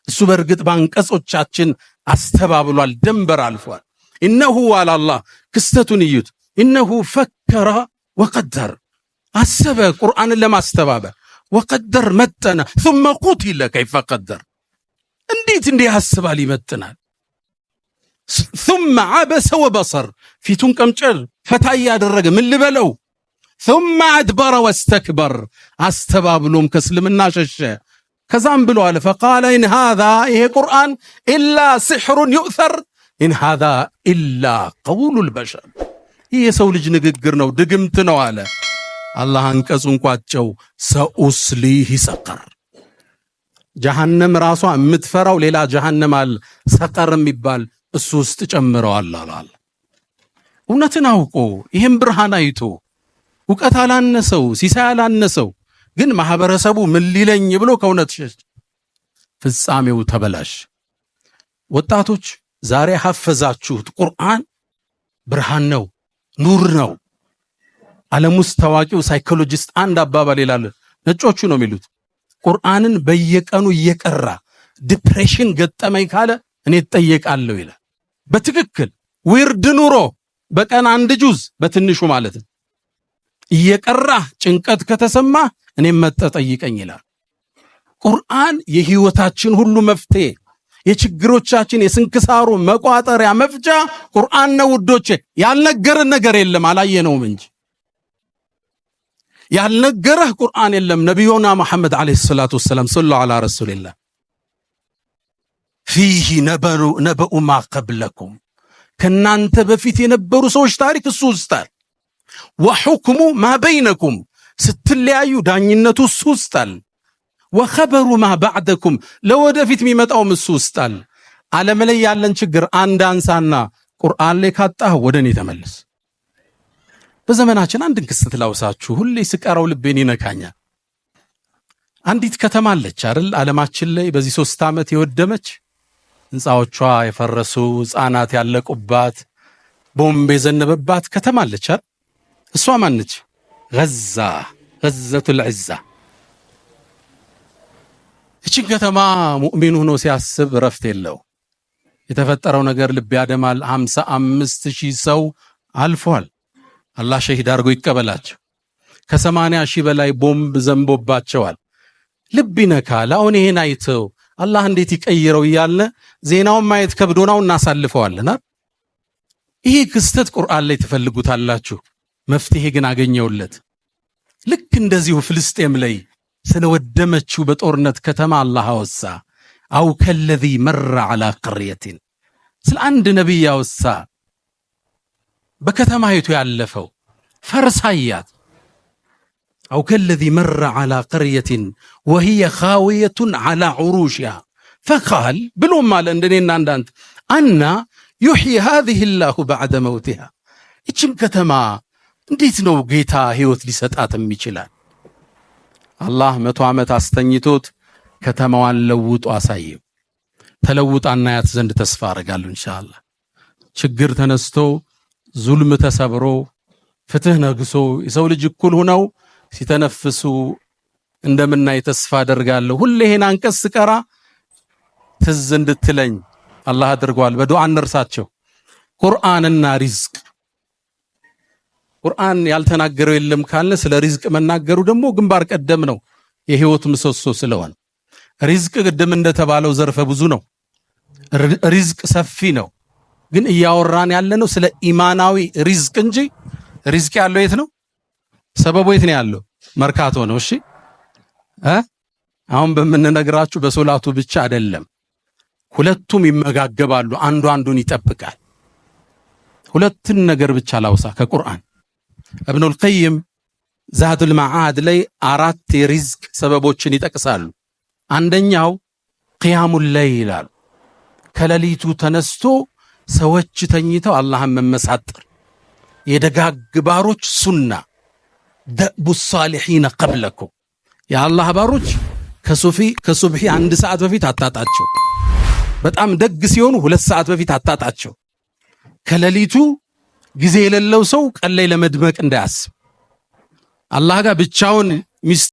እሱ በርግጥ ባንቀጾቻችን አስተባብሏል፣ ድንበር አልፏል። ኢነሁ አላህ ክስተቱን እዩት። ኢነሁ ፈከረ ወቀደር አሰበ ቁርአንን ለማስተባበር ወቀደር መጠነ ثم قتل كيف قدر እንዴት እንዲህ ያስባል ይመጥናል። ثم عبس وبصر ፊቱን ቀምጨር ፈታ ያደረገ ምን ልበለው ثم أدبر واستكبر አስተባብሎም ከእስልምና ሸሸ። ከዛም ብሎ አለ فقال إن هذا ይሄ ቁርአን إلا سحر يؤثر إن هذا إلا قول البشر ይሄ የሰው ልጅ ንግግር ነው ድግምት ነው አለ። አላህ አንቀጹን ቋጨው ሰኡስሊህ ሰቀር ጀሃነም ራሷ የምትፈራው ሌላ ጀሃነም አለ ሰቀር የሚባል እሱ ውስጥ ጨምረዋል አላህ። እውነትን አውቆ ይሄን ብርሃን አይቶ ዕውቀት አላነሰው ሲሳይ አላነሰው ግን ማህበረሰቡ ምን ሊለኝ ብሎ ከእውነት ሸሽ ፍጻሜው ተበላሽ። ወጣቶች ዛሬ ሐፈዛችሁት ቁርአን ብርሃን ነው ኑር ነው። ዓለም ውስጥ ታዋቂው ሳይኮሎጂስት አንድ አባባል ይላል፣ ነጮቹ ነው የሚሉት፣ ቁርአንን በየቀኑ እየቀራ ዲፕሬሽን ገጠመኝ ካለ እኔ እጠየቃለሁ ይላል። በትክክል ዊርድ ኑሮ በቀን አንድ ጁዝ በትንሹ ማለት ነው እየቀራ ጭንቀት ከተሰማ እኔም መጠጠይቀኝ ይላል። ቁርአን የህይወታችን ሁሉ መፍትሄ የችግሮቻችን የስንክሳሩ መቋጠሪያ መፍጃ ቁርአን ነው ውዶቼ። ያልነገረን ነገር የለም አላየነውም እንጂ ያልነገረህ ቁርአን የለም። ነብዩና መሐመድ አለይሂ ሰላቱ ወሰለም ሰለላሁ ዐላ ረሱሊላህ ፊህ ነበኡ ማ ቀብለኩም ከናንተ በፊት የነበሩ ሰዎች ታሪክ እሱ ውስጥ አለ። ወሁክሙ ማ በይነኩም ስትለያዩ ዳኝነቱ እሱ ውስጥ አለ። ወኸበሩ ማ ባዕደኩም ለወደፊት የሚመጣውም እሱ ውስጥ አለ። ዓለም ላይ ያለን ችግር አንድ አንሳና ቁርአን ላይ ካጣህ ወደኔ ተመለስ። በዘመናችን አንድን ክስተት ላውሳችሁ፣ ሁሌ ስቀራው ልቤን ይነካኛል። አንዲት ከተማ አለች አይደል ዓለማችን ላይ በዚህ 3 ዓመት የወደመች ህንጻዎቿ የፈረሱ ህፃናት ያለቁባት ቦምብ የዘነበባት ከተማ አለች አይደል? እሷ ማነች? ገዘቱል ዒዛ። እቺ ከተማ ሙእሚን ሆኖ ሲያስብ ረፍት የለው። የተፈጠረው ነገር ልብ ያደማል። 55,000 ሰው አልፏል። አላህ ሸሂድ አድርጎ ይቀበላቸው። ከ80,000 በላይ ቦምብ ዘንቦባቸዋል። ልብ ይነካል። አሁን ይሄን አይተው አላህ እንዴት ይቀይረው እያለ ዜናውን ማየት ከብዶናው እናሳልፈዋልና ይሄ ክስተት ቁርአን ላይ ትፈልጉታላችሁ፣ መፍትሄ ግን አገኘውለት። ልክ እንደዚሁ ፍልስጤም ላይ ስለወደመችው በጦርነት ከተማ አላህ አወሳ። አው ከለዚ መረ ዐላ ቀርየቲን ስለ አንድ ነብይ አወሳ። በከተማይቱ ያለፈው ፈርሳያት አው ከለዚ መረ ዐላ ቀርየቲን ወሂየ ኻዊየቱን ዐላ ዑሩሽሃ ፈቃል ብሎም አለ እንደኔና እንዳንተ አና ዩሕዪ ሃዚሂ ላሁ በዕደ መውቲሃ እችም ከተማ እንዴት ነው ጌታ ህይወት ሊሰጣትም ይችላል? አላህ 100 ዓመት አስተኝቶት ከተማዋን ለውጦ አሳየው። ተለውጣ እናያት ዘንድ ተስፋ አደርጋለሁ ኢንሻአላህ። ችግር ተነስቶ ዙልም ተሰብሮ ፍትህ ነግሶ የሰው ልጅ እኩል ሆነው ሲተነፍሱ እንደምናይ ተስፋ አደርጋለሁ። ሁሌ ይሄን አንቀጽ ስቀራ ትዝ እንድትለኝ አላህ አድርጓል። በዱዓ እንርሳቸው። ቁርአንና ሪዝቅ። ቁርአን ያልተናገረው የለም ካለ ስለ ሪዝቅ መናገሩ ደግሞ ግንባር ቀደም ነው፣ የህይወት ምሰሶ ስለሆነ። ሪዝቅ ቅድም እንደተባለው ዘርፈ ብዙ ነው። ሪዝቅ ሰፊ ነው። ግን እያወራን ያለነው ስለ ኢማናዊ ሪዝቅ እንጂ ሪዝቅ ያለው የት ነው? ሰበቡ የት ነው ያለው? መርካቶ ነው። እሺ አሁን በምንነግራችሁ በሶላቱ ብቻ አይደለም። ሁለቱም ይመጋገባሉ። አንዱ አንዱን ይጠብቃል። ሁለትን ነገር ብቻ ላውሳ ከቁርአን ኢብኑል ቀይም ዛዱል መዓድ ላይ 4 የሪዝቅ ሰበቦችን ይጠቅሳሉ። አንደኛው ቂያሙል ለይል ይላል። ከሌሊቱ ተነስቶ ሰዎች ተኝተው አላህን መመሳጠር የደጋግ ባሮች ሱና ደቡ ሷሊሒን ቀብለኩም የአላህ ባሮች ከሱብሒ 1 ሰዓት በፊት አታጣቸው። በጣም ደግ ሲሆኑ 2 ሰዓት በፊት አታጣቸው። ከሌሊቱ ጊዜ የሌለው ሰው ቀን ላይ ለመድመቅ እንዳያስብ አላህ ጋር ብቻውን